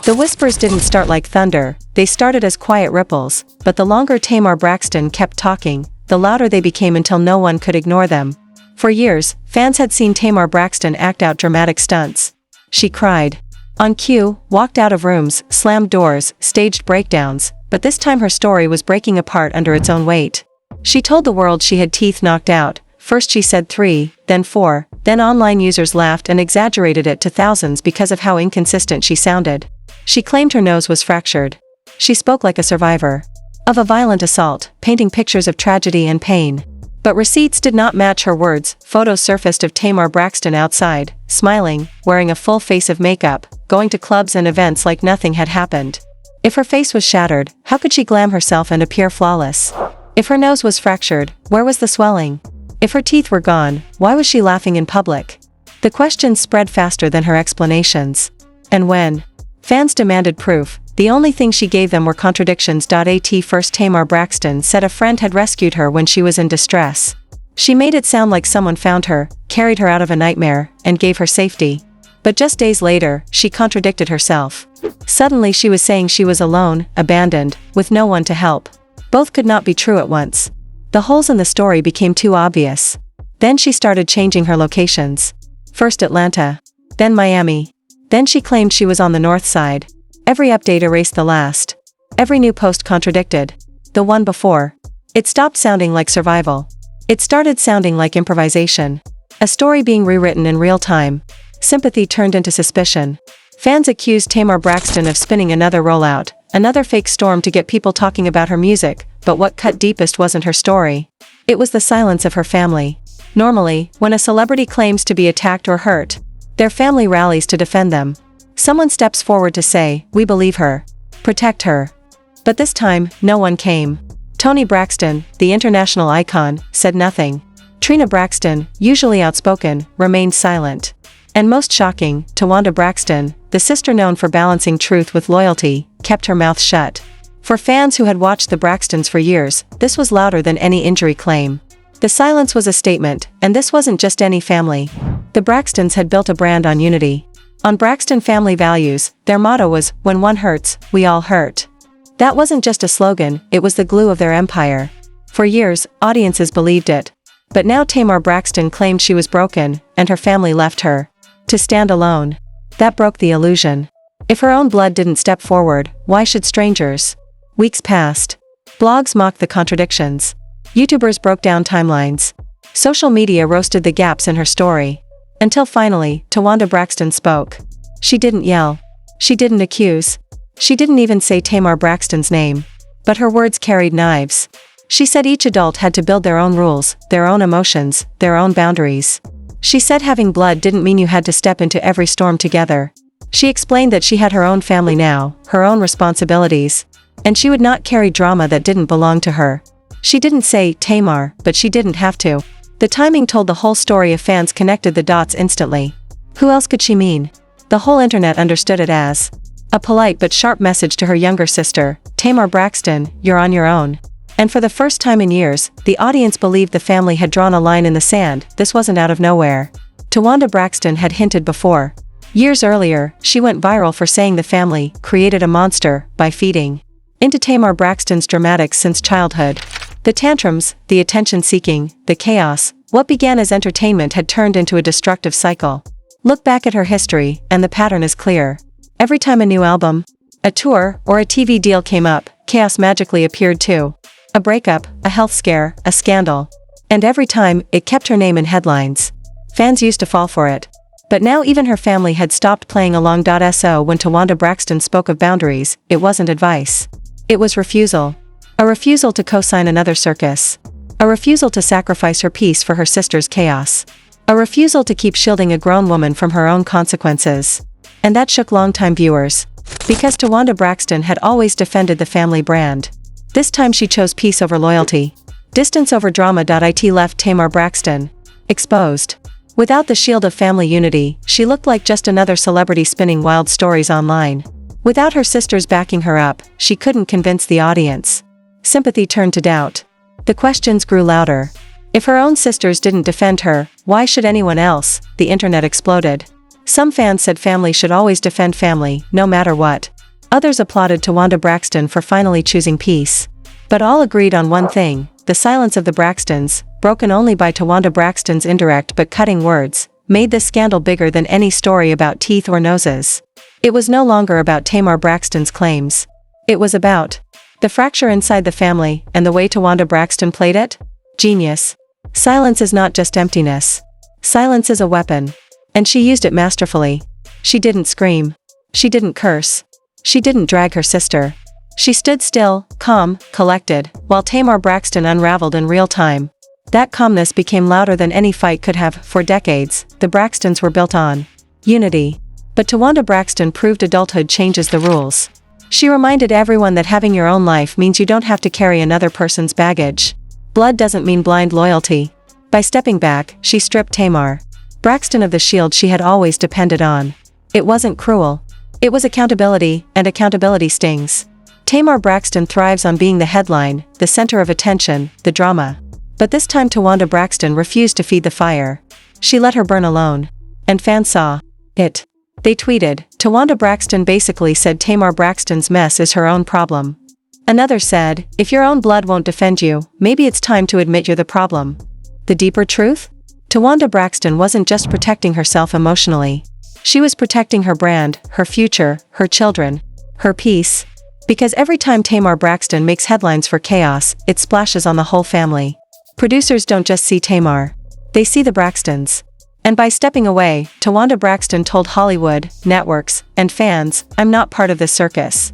The whispers didn't start like thunder, they started as quiet ripples, but the longer Tamar Braxton kept talking, the louder they became until no one could ignore them. For years, fans had seen Tamar Braxton act out dramatic stunts. She cried on cue, walked out of rooms, slammed doors, staged breakdowns, but this time her story was breaking apart under its own weight. She told the world she had teeth knocked out. First she said 3, then 4, then online users laughed and exaggerated it to thousands because of how inconsistent she sounded. She claimed her nose was fractured. She spoke like a survivor of a violent assault, painting pictures of tragedy and pain. But receipts did not match her words. Photos surfaced of Tamar Braxton outside, smiling, wearing a full face of makeup, going to clubs and events like nothing had happened. If her face was shattered, how could she glam herself and appear flawless? If her nose was fractured, where was the swelling? If her teeth were gone, why was she laughing in public? The questions spread faster than her explanations. And when fans demanded proof, the only thing she gave them were contradictions. At first Tamar Braxton said a friend had rescued her when she was in distress. She made it sound like someone found her, carried her out of a nightmare, and gave her safety. But just days later, she contradicted herself. Suddenly she was saying she was alone, abandoned, with no one to help. Both could not be true at once. The holes in the story became too obvious. Then she started changing her locations. First Atlanta, then Miami. Then she claimed she was on the north side. Every update erased the last. Every new post contradicted the one before. It stopped sounding like survival. It started sounding like improvisation. A story being rewritten in real time. Sympathy turned into suspicion. Fans accused Tamar Braxton of spinning another rollout, another fake storm to get people talking about her music, but what cut deepest wasn't her story. It was the silence of her family. Normally, when a celebrity claims to be attacked or hurt, their family rallies to defend them. Someone steps forward to say, "We believe her. Protect her." But this time, no one came. Toni Braxton, the international icon, said nothing. Trina Braxton, usually outspoken, remained silent. And most shocking, Towanda Braxton, the sister known for balancing truth with loyalty, kept her mouth shut. For fans who had watched the Braxtons for years, this was louder than any injury claim. The silence was a statement, and this wasn't just any family. The Braxtons had built a brand on unity. On Braxton family values, their motto was, "When one hurts, we all hurt." That wasn't just a slogan, it was the glue of their empire. For years, audiences believed it. But now Tamar Braxton claimed she was broken, and her family left her to stand alone. That broke the illusion. If her own blood didn't step forward, why should strangers? Weeks passed. Blogs mocked the contradictions. YouTubers broke down timelines. Social media roasted the gaps in her story. Until finally, Towanda Braxton spoke. She didn't yell. She didn't accuse. She didn't even say Tamar Braxton's name. But her words carried knives. She said each adult had to build their own rules, their own emotions, their own boundaries. She said having blood didn't mean you had to step into every storm together. She explained that she had her own family now, her own responsibilities. And she would not carry drama that didn't belong to her. She didn't say, "Tamar," but she didn't have to. The timing told the whole story of fans connected the dots instantly. Who else could she mean? The whole internet understood it as a polite but sharp message to her younger sister, "Tamar Braxton, you're on your own." And for the first time in years, the audience believed the family had drawn a line in the sand. This wasn't out of nowhere. Towanda Braxton had hinted before. Years earlier, she went viral for saying the family created a monster by feeding into Tamar Braxton's dramatics since childhood. The tantrums, the attention-seeking, the chaos, what began as entertainment had turned into a destructive cycle. Look back at her history, and the pattern is clear. Every time a new album, a tour, or a TV deal came up, chaos magically appeared too. A breakup, a health scare, a scandal. And every time, it kept her name in headlines. Fans used to fall for it. But now even her family had stopped playing along. So when Towanda Braxton spoke of boundaries, it wasn't advice. It was refusal. A refusal to co-sign another circus. A refusal to sacrifice her peace for her sister's chaos. A refusal to keep shielding a grown woman from her own consequences. And that shook longtime viewers. Because Towanda Braxton had always defended the family brand. This time she chose peace over loyalty. Distance over drama. It left Tamar Braxton exposed. Without the shield of family unity, she looked like just another celebrity spinning wild stories online. Without her sisters backing her up, she couldn't convince the audience. Sympathy turned to doubt. The questions grew louder. If her own sisters didn't defend her, why should anyone else? The internet exploded. Some fans said family should always defend family, no matter what. Others applauded Towanda Braxton for finally choosing peace. But all agreed on one thing: the silence of the Braxtons, broken only by Towanda Braxton's indirect but cutting words, made this scandal bigger than any story about teeth or noses. It was no longer about Tamar Braxton's claims. It was about the fracture inside the family, and the way Towanda Braxton played it? Genius. Silence is not just emptiness. Silence is a weapon. And she used it masterfully. She didn't scream. She didn't curse. She didn't drag her sister. She stood still, calm, collected, while Tamar Braxton unraveled in real time. That calmness became louder than any fight could have. For decades, the Braxtons were built on unity. But Towanda Braxton proved adulthood changes the rules. She reminded everyone that having your own life means you don't have to carry another person's baggage. Blood doesn't mean blind loyalty. By stepping back, she stripped Tamar Braxton of the shield she had always depended on. It wasn't cruel. It was accountability, and accountability stings. Tamar Braxton thrives on being the headline, the center of attention, the drama. But this time Towanda Braxton refused to feed the fire. She let her burn alone. And fans saw it. They tweeted, "Towanda Braxton basically said Tamar Braxton's mess is her own problem." Another said, "If your own blood won't defend you, maybe it's time to admit you're the problem." The deeper truth? Towanda Braxton wasn't just protecting herself emotionally. She was protecting her brand, her future, her children, her peace. Because every time Tamar Braxton makes headlines for chaos, it splashes on the whole family. Producers don't just see Tamar. They see the Braxtons. And by stepping away, Towanda Braxton told Hollywood, networks, and fans, "I'm not part of this circus."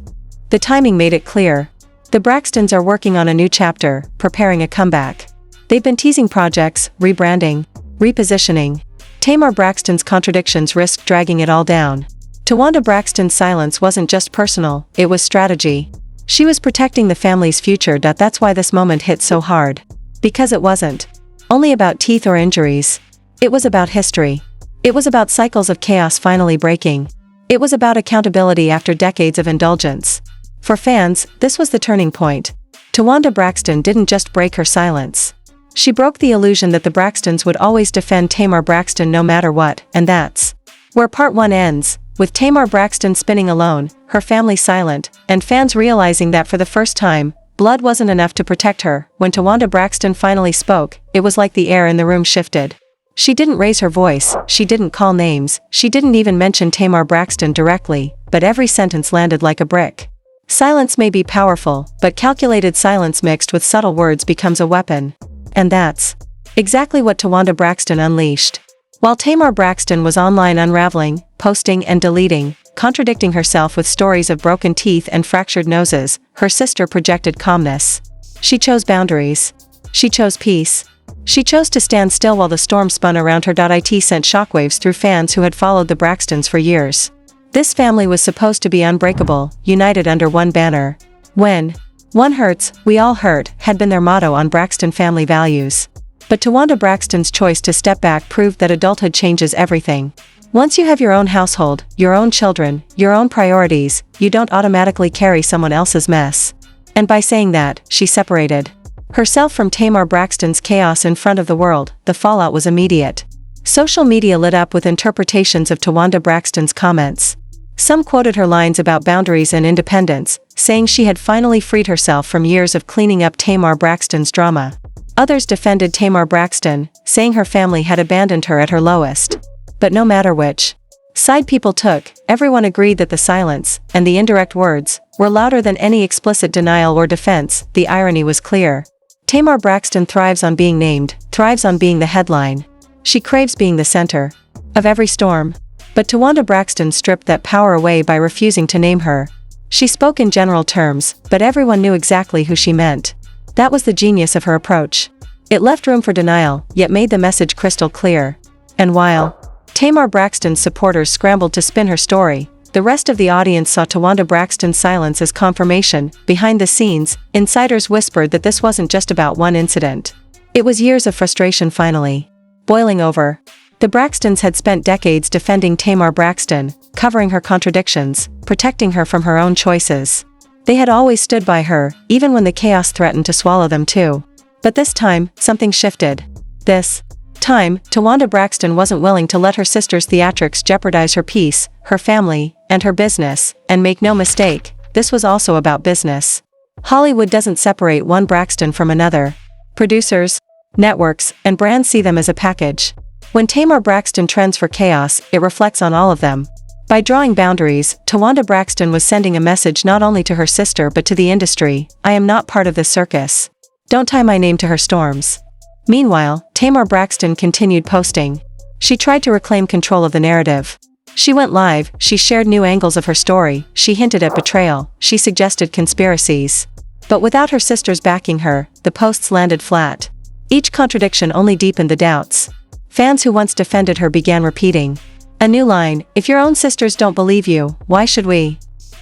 The timing made it clear. The Braxtons are working on a new chapter, preparing a comeback. They've been teasing projects, rebranding, repositioning. Tamar Braxton's contradictions risked dragging it all down. Towanda Braxton's silence wasn't just personal, it was strategy. She was protecting the family's future. That's why this moment hit so hard. Because it wasn't only about teeth or injuries. It was about history. It was about cycles of chaos finally breaking. It was about accountability after decades of indulgence. For fans, this was the turning point. Towanda Braxton didn't just break her silence. She broke the illusion that the Braxtons would always defend Tamar Braxton no matter what, and that's where part 1 ends, with Tamar Braxton spinning alone, her family silent, and fans realizing that for the first time, blood wasn't enough to protect her. When Towanda Braxton finally spoke, it was like the air in the room shifted. She didn't raise her voice, she didn't call names, she didn't even mention Tamar Braxton directly, but every sentence landed like a brick. Silence may be powerful, but calculated silence mixed with subtle words becomes a weapon. And that's exactly what Towanda Braxton unleashed. While Tamar Braxton was online unraveling, posting and deleting, contradicting herself with stories of broken teeth and fractured noses, her sister projected calmness. She chose boundaries. She chose peace. She chose to stand still while the storm spun around her. It sent shockwaves through fans who had followed the Braxtons for years. This family was supposed to be unbreakable, united under one banner. When one hurts, we all hurt, had been their motto on Braxton family values. But Towanda Braxton's choice to step back proved that adulthood changes everything. Once you have your own household, your own children, your own priorities, you don't automatically carry someone else's mess. And by saying that, she separated herself from Tamar Braxton's chaos in front of the world. The fallout was immediate. Social media lit up with interpretations of Towanda Braxton's comments. Some quoted her lines about boundaries and independence, saying she had finally freed herself from years of cleaning up Tamar Braxton's drama. Others defended Tamar Braxton, saying her family had abandoned her at her lowest. But no matter which side people took, everyone agreed that the silence, and the indirect words, were louder than any explicit denial or defense. The irony was clear. Tamar Braxton thrives on being named, thrives on being the headline. She craves being the center of every storm. But Towanda Braxton stripped that power away by refusing to name her. She spoke in general terms, but everyone knew exactly who she meant. That was the genius of her approach. It left room for denial, yet made the message crystal clear. And while Tamar Braxton's supporters scrambled to spin her story, the rest of the audience saw Towanda Braxton's silence as confirmation. Behind the scenes, insiders whispered that this wasn't just about one incident. It was years of frustration finally boiling over. The Braxtons had spent decades defending Tamar Braxton, covering her contradictions, protecting her from her own choices. They had always stood by her, even when the chaos threatened to swallow them too. But this time, something shifted. This time, Towanda Braxton wasn't willing to let her sister's theatrics jeopardize her peace, her family, and her business, and make no mistake, this was also about business. Hollywood doesn't separate one Braxton from another. Producers, networks, and brands see them as a package. When Tamar Braxton trends for chaos, it reflects on all of them. By drawing boundaries, Towanda Braxton was sending a message not only to her sister but to the industry: I am not part of this circus. Don't tie my name to her storms. Meanwhile, Tamar Braxton continued posting. She tried to reclaim control of the narrative. She went live, she shared new angles of her story, she hinted at betrayal, she suggested conspiracies. But without her sisters backing her, the posts landed flat. Each contradiction only deepened the doubts. Fans who once defended her began repeating a new line: if your own sisters don't believe you, why should we?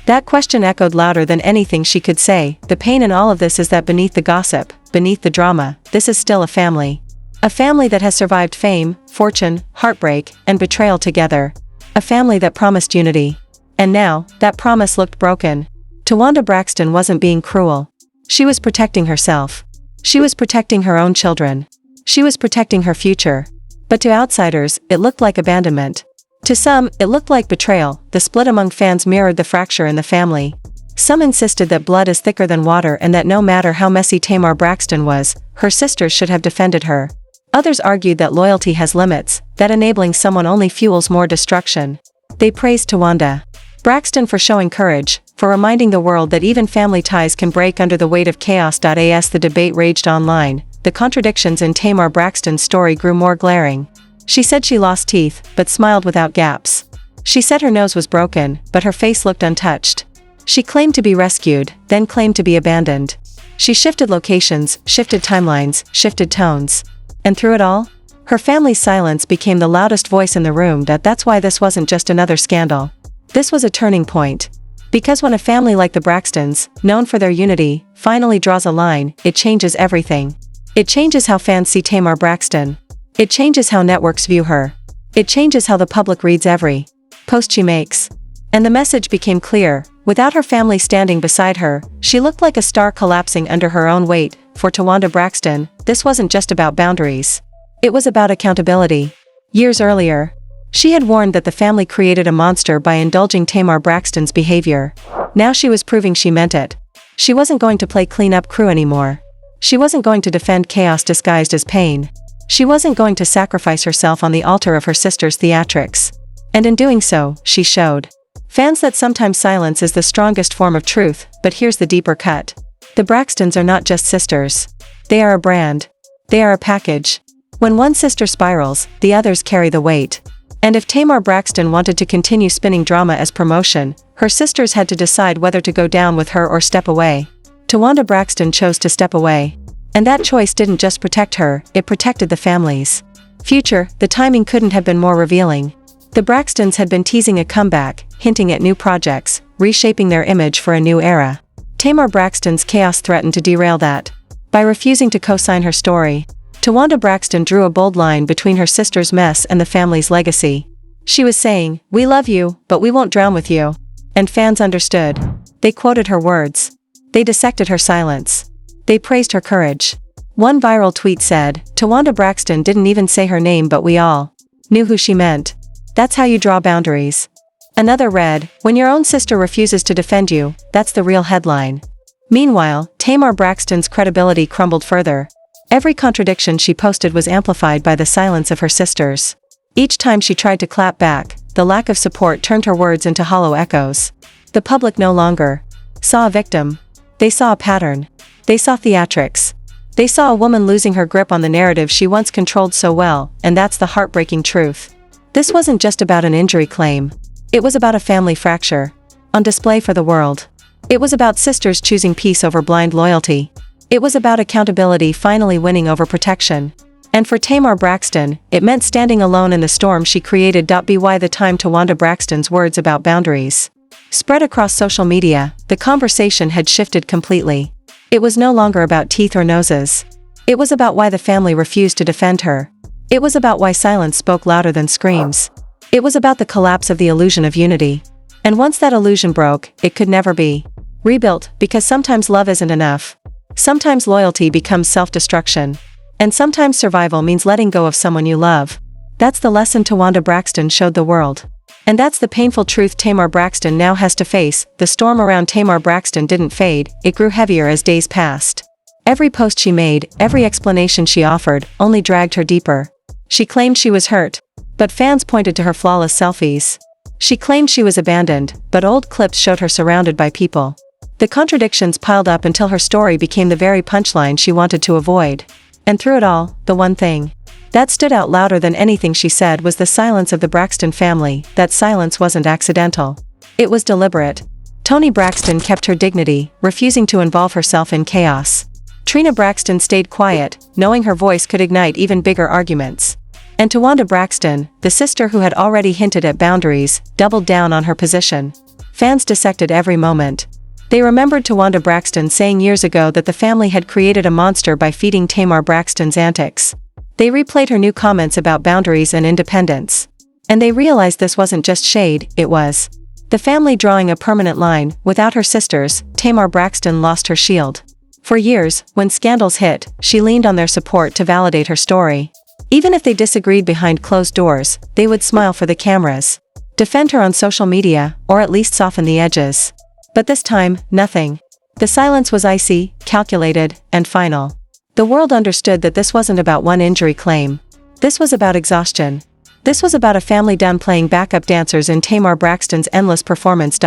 That question echoed louder than anything she could say. The pain in all of this is that beneath the gossip, beneath the drama, this is still a family. A family that has survived fame, fortune, heartbreak, and betrayal together. A family that promised unity. And now, that promise looked broken. Towanda Braxton wasn't being cruel. She was protecting herself. She was protecting her own children. She was protecting her future. But to outsiders, it looked like abandonment. To some, it looked like betrayal. The split among fans mirrored the fracture in the family. Some insisted that blood is thicker than water and that no matter how messy Tamar Braxton was, her sisters should have defended her. Others argued that loyalty has limits, that enabling someone only fuels more destruction. They praised Towanda Braxton for showing courage, for reminding the world that even family ties can break under the weight of chaos. As the debate raged online, the contradictions in Tamar Braxton's story grew more glaring. She said she lost teeth, but smiled without gaps. She said her nose was broken, but her face looked untouched. She claimed to be rescued, then claimed to be abandoned. She shifted locations, shifted timelines, shifted tones. And through it all, her family's silence became the loudest voice in the room. That's why this wasn't just another scandal. This was a turning point. Because when a family like the Braxtons, known for their unity, finally draws a line, it changes everything. It changes how fans see Tamar Braxton. It changes how networks view her. It changes how the public reads every post she makes. And the message became clear: without her family standing beside her, she looked like a star collapsing under her own weight. For Towanda Braxton, this wasn't just about boundaries. It was about accountability. Years earlier, she had warned that the family created a monster by indulging Tamar Braxton's behavior. Now she was proving she meant it. She wasn't going to play clean-up crew anymore. She wasn't going to defend chaos disguised as pain. She wasn't going to sacrifice herself on the altar of her sister's theatrics. And in doing so, she showed fans that sometimes silence is the strongest form of truth. But here's the deeper cut. The Braxtons are not just sisters. They are a brand. They are a package. When one sister spirals, the others carry the weight. And if Tamar Braxton wanted to continue spinning drama as promotion, her sisters had to decide whether to go down with her or step away. Towanda Braxton chose to step away. And that choice didn't just protect her, it protected the family's future. The timing couldn't have been more revealing. The Braxtons had been teasing a comeback, hinting at new projects, reshaping their image for a new era. Tamar Braxton's chaos threatened to derail that. By refusing to co-sign her story, Towanda Braxton drew a bold line between her sister's mess and the family's legacy. She was saying, "We love you, but we won't drown with you." And fans understood. They quoted her words. They dissected her silence. They praised her courage. One viral tweet said, "Towanda Braxton didn't even say her name, but we all knew who she meant. That's how you draw boundaries." Another read, "When your own sister refuses to defend you, that's the real headline." Meanwhile, Tamar Braxton's credibility crumbled further. Every contradiction she posted was amplified by the silence of her sisters. Each time she tried to clap back, the lack of support turned her words into hollow echoes. The public no longer saw a victim. They saw a pattern. They saw theatrics. They saw a woman losing her grip on the narrative she once controlled so well, and that's the heartbreaking truth. This wasn't just about an injury claim. It was about a family fracture, on display for the world. It was about sisters choosing peace over blind loyalty. It was about accountability finally winning over protection. And for Tamar Braxton, it meant standing alone in the storm she created. By the time Towanda Braxton's words about boundaries spread across social media, the conversation had shifted completely. It was no longer about teeth or noses. It was about why the family refused to defend her. It was about why silence spoke louder than screams. It was about the collapse of the illusion of unity. And once that illusion broke, it could never be rebuilt, because sometimes love isn't enough. Sometimes loyalty becomes self-destruction. And sometimes survival means letting go of someone you love. That's the lesson Towanda Braxton showed the world. And that's the painful truth Tamar Braxton now has to face. The storm around Tamar Braxton didn't fade, it grew heavier as days passed. Every post she made, every explanation she offered, only dragged her deeper. She claimed she was hurt, but fans pointed to her flawless selfies. She claimed she was abandoned, but old clips showed her surrounded by people. The contradictions piled up until her story became the very punchline she wanted to avoid. And through it all, the one thing that stood out louder than anything she said was the silence of the Braxton family. That silence wasn't accidental. It was deliberate. Toni Braxton kept her dignity, refusing to involve herself in chaos. Trina Braxton stayed quiet, knowing her voice could ignite even bigger arguments. And Towanda Braxton, the sister who had already hinted at boundaries, doubled down on her position. Fans dissected every moment. They remembered Towanda Braxton saying years ago that the family had created a monster by feeding Tamar Braxton's antics. They replayed her new comments about boundaries and independence. And they realized this wasn't just shade, it was the family drawing a permanent line. Without her sisters, Tamar Braxton lost her shield. For years, when scandals hit, she leaned on their support to validate her story. Even if they disagreed behind closed doors, they would smile for the cameras, defend her on social media, or at least soften the edges. But this time, nothing. The silence was icy, calculated, and final. The world understood that this wasn't about one injury claim. This was about exhaustion. This was about a family done playing backup dancers in Tamar Braxton's endless performance.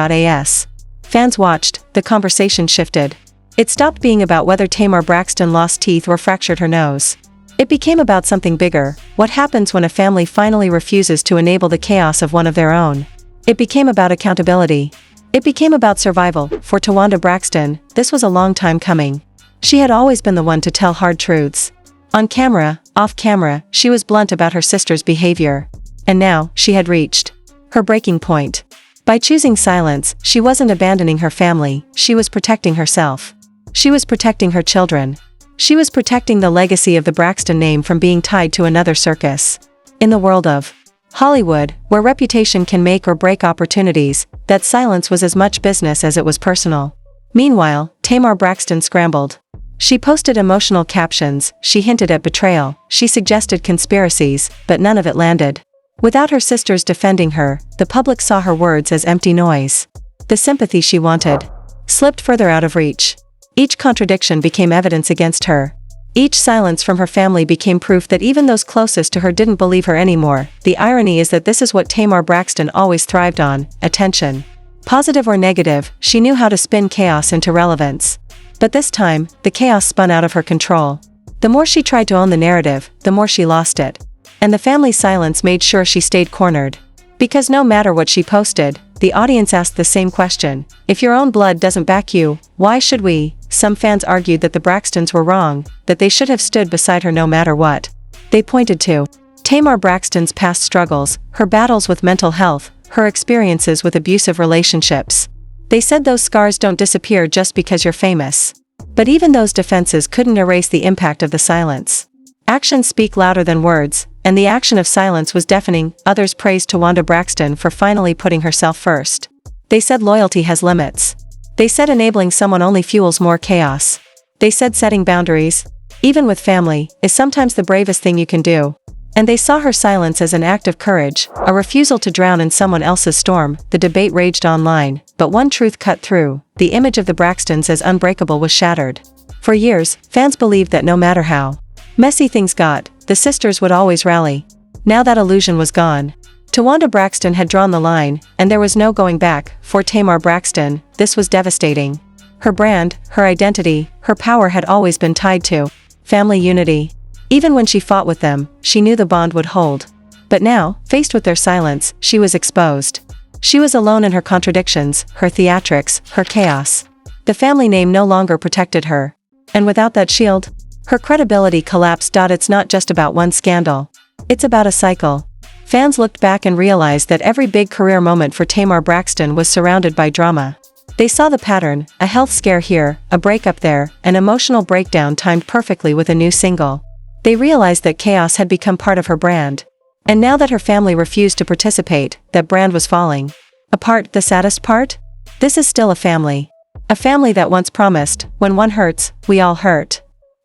Fans watched, the conversation shifted. It stopped being about whether Tamar Braxton lost teeth or fractured her nose. It became about something bigger: what happens when a family finally refuses to enable the chaos of one of their own. It became about accountability. It became about survival. For Towanda Braxton, this was a long time coming. She had always been the one to tell hard truths. On camera, off camera, she was blunt about her sister's behavior. And now, she had reached her breaking point. By choosing silence, she wasn't abandoning her family, she was protecting herself. She was protecting her children. She was protecting the legacy of the Braxton name from being tied to another circus. In the world of Hollywood, where reputation can make or break opportunities, that silence was as much business as it was personal. Meanwhile, Tamar Braxton scrambled. She posted emotional captions, she hinted at betrayal, she suggested conspiracies, but none of it landed. Without her sisters defending her, the public saw her words as empty noise. The sympathy she wanted slipped further out of reach. Each contradiction became evidence against her. Each silence from her family became proof that even those closest to her didn't believe her anymore. The irony is that this is what Tamar Braxton always thrived on: attention. Positive or negative, she knew how to spin chaos into relevance. But this time, the chaos spun out of her control. The more she tried to own the narrative, the more she lost it. And the family's silence made sure she stayed cornered. Because no matter what she posted, the audience asked the same question: if your own blood doesn't back you, why should we? Some fans argued that the Braxtons were wrong, that they should have stood beside her no matter what. They pointed to Tamar Braxton's past struggles, her battles with mental health, her experiences with abusive relationships. They said those scars don't disappear just because you're famous. But even those defenses couldn't erase the impact of the silence. Actions speak louder than words, and the action of silence was deafening. Others praised Towanda Braxton for finally putting herself first. They said loyalty has limits. They said enabling someone only fuels more chaos. They said setting boundaries, even with family, is sometimes the bravest thing you can do. And they saw her silence as an act of courage, a refusal to drown in someone else's storm. The debate raged online, but one truth cut through: the image of the Braxtons as unbreakable was shattered. For years, fans believed that no matter how messy things got, the sisters would always rally. Now that illusion was gone. Towanda Braxton had drawn the line, and there was no going back. For Tamar Braxton, this was devastating. Her brand, her identity, her power had always been tied to family unity. Even when she fought with them, she knew the bond would hold. But now, faced with their silence, she was exposed. She was alone in her contradictions, her theatrics, her chaos. The family name no longer protected her. And without that shield, her credibility collapsed. It's not just about one scandal. It's about a cycle. Fans looked back and realized that every big career moment for Tamar Braxton was surrounded by drama. They saw the pattern: a health scare here, a breakup there, an emotional breakdown timed perfectly with a new single. They realized that chaos had become part of her brand. And now that her family refused to participate, that brand was falling apart. The saddest part? This is still a family. A family that once promised, when one hurts, we all hurt.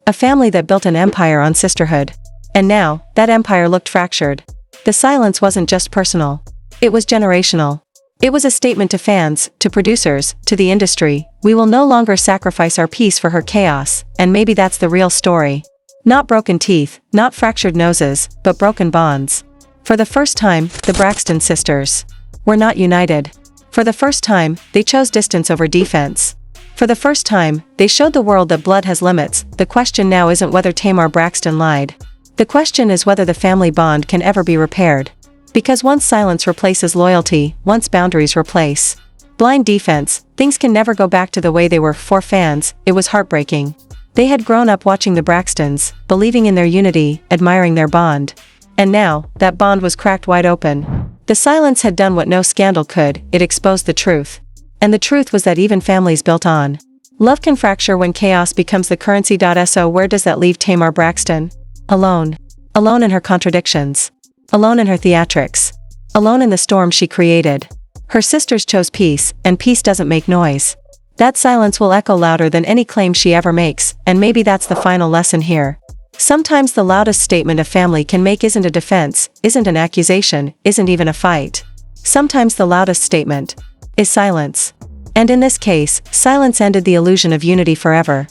A family that built an empire on sisterhood. And now, that empire looked fractured. The silence wasn't just personal. It was generational. It was a statement to fans, to producers, to the industry: we will no longer sacrifice our peace for her chaos, and maybe that's the real story. Not broken teeth, not fractured noses, but broken bonds. For the first time, the Braxton sisters were not united. For the first time, they chose distance over defense. For the first time, they showed the world that blood has limits. The question now isn't whether Tamar Braxton lied. The question is whether the family bond can ever be repaired. Because once silence replaces loyalty, once boundaries replace blind defense, things can never go back to the way they were. For fans, it was heartbreaking. They had grown up watching the Braxtons, believing in their unity, admiring their bond. And now, that bond was cracked wide open. The silence had done what no scandal could: it exposed the truth. And the truth was that even families built on love can fracture when chaos becomes the currency. So where does that leave Tamar Braxton? Alone. Alone in her contradictions. Alone in her theatrics. Alone in the storm she created. Her sisters chose peace, and peace doesn't make noise. That silence will echo louder than any claim she ever makes, and maybe that's the final lesson here. Sometimes the loudest statement a family can make isn't a defense, isn't an accusation, isn't even a fight. Sometimes the loudest statement is silence. And in this case, silence ended the illusion of unity forever.